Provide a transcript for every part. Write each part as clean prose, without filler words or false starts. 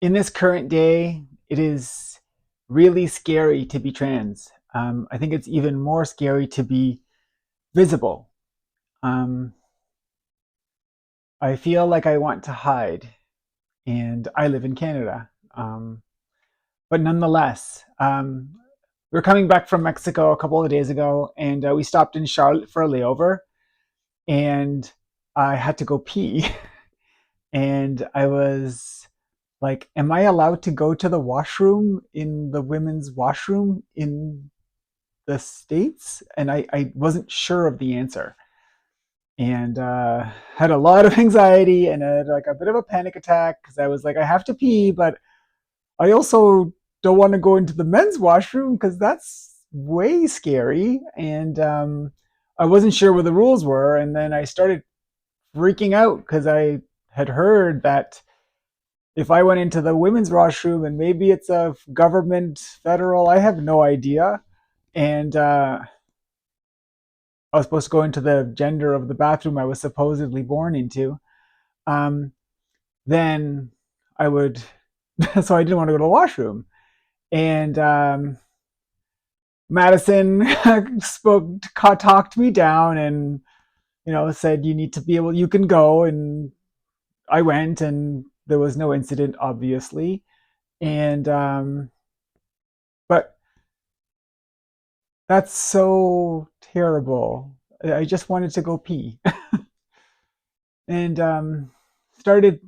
In this current day, it is really scary to be trans. I think it's even more scary to be visible. Um, I feel like I want to hide, and I live in Canada. But nonetheless, we're coming back from Mexico a couple of days ago, and we stopped in Charlotte for a layover, and I had to go pee. And I was like, am I allowed to go to the washroom in the women's washroom in the States? And I wasn't sure of the answer. And had a lot of anxiety and had like a bit of a panic attack because I was like, I have to pee, but I also don't want to go into the men's washroom because that's way scary. And I wasn't sure what the rules were. And then I started freaking out because I had heard that if I went into the women's washroom and maybe it's a government federal, I have no idea. And I was supposed to go into the gender of the bathroom I was supposedly born into. Um, then I would, so I didn't want to go to the washroom. And Madison talked me down and, said, you need to be able, you can go. And I went and there was no incident, obviously. And, but that's so terrible. I just wanted to go pee and started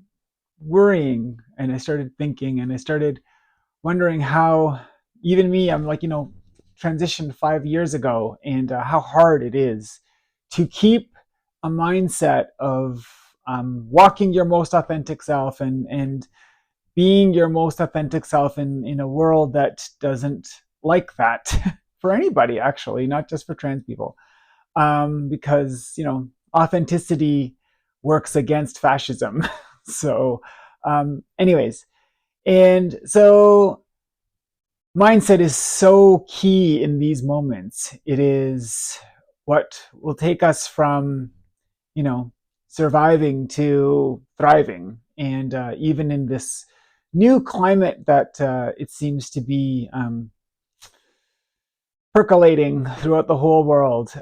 worrying and I started thinking and I started wondering how even me, I'm like, transitioned 5 years ago and how hard it is to keep a mindset of walking your most authentic self and being your most authentic self in a world that doesn't like that for anybody, actually, not just for trans people. Because, authenticity works against fascism. So, anyways, and so mindset is so key in these moments. It is what will take us from, you know, surviving to thriving. And even in this new climate that it seems to be percolating throughout the whole world,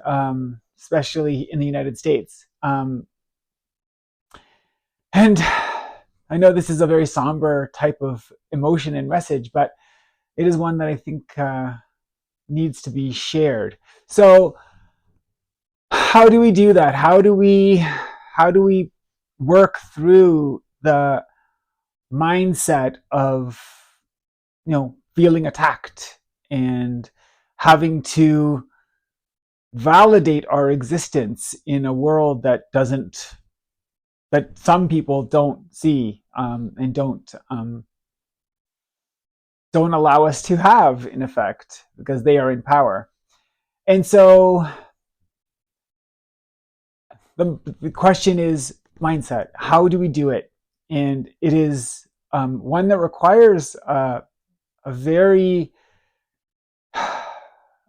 especially in the United States. And I know this is a very somber type of emotion and message, but it is one that I think needs to be shared. So, how do we do that? How do we work through the mindset of feeling attacked and having to validate our existence in a world that some people don't see and don't allow us to have in effect because they are in power. And so the question is mindset. How do we do it? And it is one that requires a very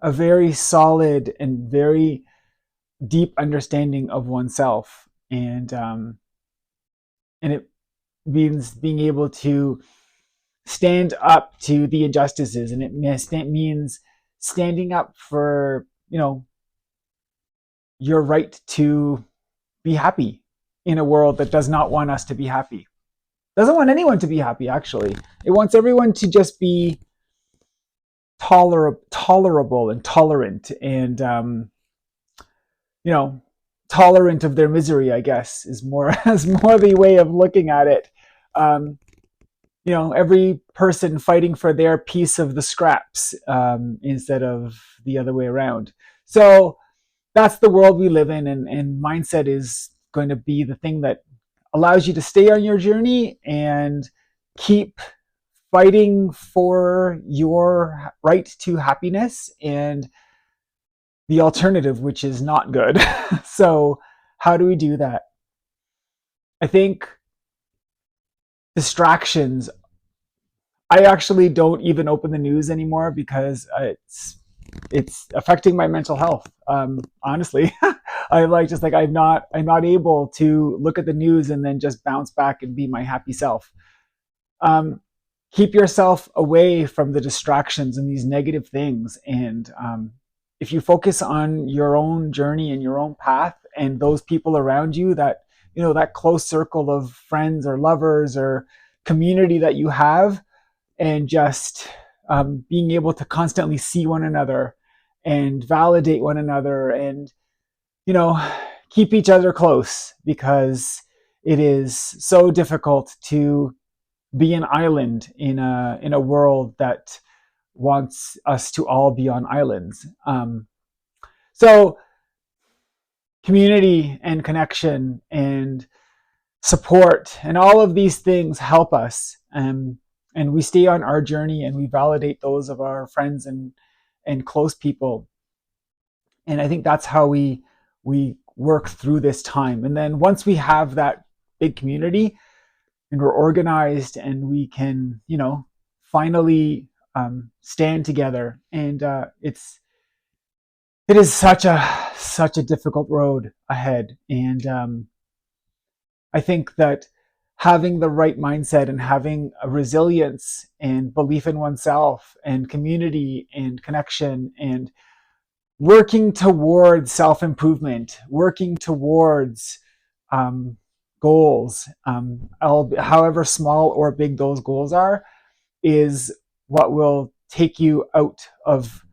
a very solid and very deep understanding of oneself, and it means being able to stand up to the injustices, and it means standing up for your right to be happy in a world that does not want us to be happy. Doesn't want anyone to be happy, actually. It wants everyone to just be tolerable and tolerant and you know tolerant of their misery, I guess, is more is more the way of looking at it. um, every person fighting for their piece of the scraps, instead of the other way around. So that's the world we live in, and mindset is going to be the thing that allows you to stay on your journey and keep fighting for your right to happiness and the alternative, which is not good. So, how do we do that? I think distractions. I actually don't even open the news anymore because it's affecting my mental health. Honestly, I like just like I'm not able to look at the news and then just bounce back and be my happy self. keep yourself away from the distractions and these negative things. And if you focus on your own journey and your own path and those people around you, that, you know, that close circle of friends or lovers or community that you have, and just being able to constantly see one another and validate one another, and, you know, keep each other close, because it is so difficult to be an island in a world that wants us to all be on islands. So community and connection and support and all of these things help us, and we stay on our journey and we validate those of our friends and close people. And I think that's how we work through this time. And then once we have that big community and we're organized and we can, you know, finally stand together, and it is such a difficult road ahead. And I think that having the right mindset and having a resilience and belief in oneself and community and connection and working towards self-improvement, working towards goals, however small or big those goals are, is what will take you out of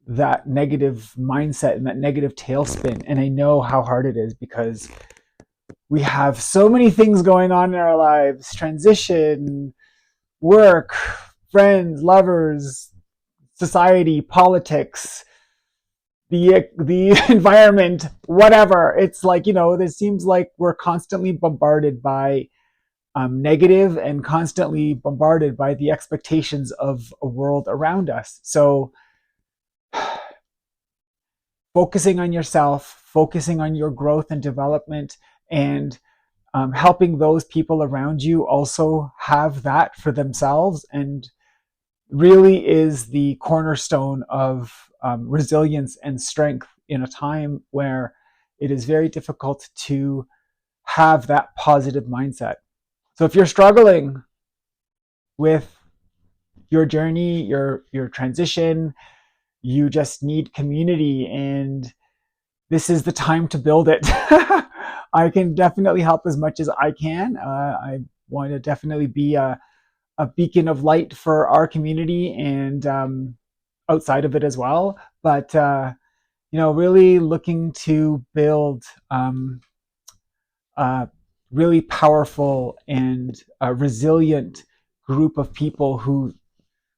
that negative mindset and that negative tailspin. And I know how hard it is, because we have so many things going on in our lives: transition, work, friends, lovers, society, politics, the environment, whatever. It's like, you know, it seems like we're constantly bombarded by negative, and constantly bombarded by the expectations of a world around us. So focusing on yourself, focusing on your growth and development, and helping those people around you also have that for themselves, and really is the cornerstone of resilience and strength in a time where it is very difficult to have that positive mindset. So if you're struggling with your journey, your transition, you just need community, and this is the time to build it. I can definitely help as much as I can. I want to definitely be a beacon of light for our community, and outside of it as well. But you know, really looking to build a really powerful and resilient group of people who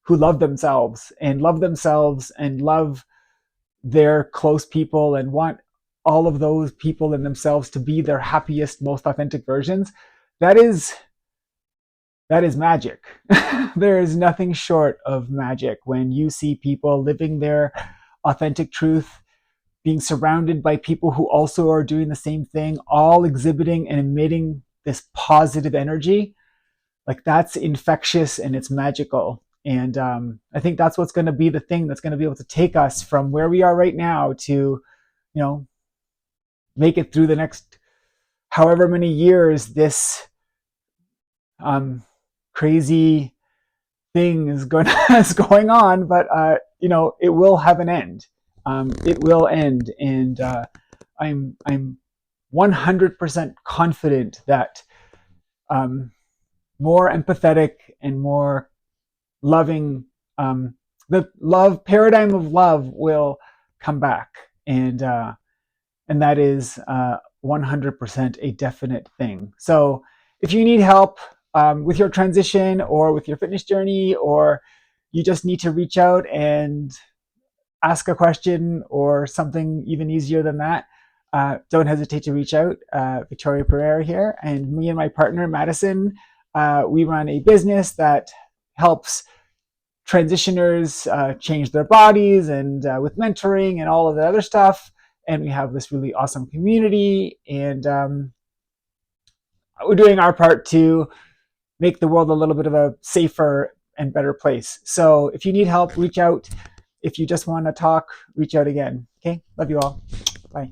love themselves and love their close people, and want all of those people in themselves to be their happiest, most authentic versions. That is magic. There is nothing short of magic when you see people living their authentic truth, being surrounded by people who also are doing the same thing, all exhibiting and emitting this positive energy. Like, that's infectious and it's magical. And I think that's what's going to be the thing that's going to be able to take us from where we are right now to, you know, make it through the next however many years this crazy thing is going on. But you know, it will have an end. It will end, and I'm 100% confident that more empathetic and more loving, the love paradigm of love will come back, and that is 100% a definite thing. So if you need help with your transition or with your fitness journey, or you just need to reach out and ask a question or something even easier than that, don't hesitate to reach out. Victoria Pereira here, and me and my partner Madison, we run a business that helps transitioners change their bodies, and with mentoring and all of the other stuff. And we have this really awesome community, and we're doing our part to make the world a little bit of a safer and better place. So if you need help, reach out. If you just want to talk, reach out again. Okay, love you all. Bye.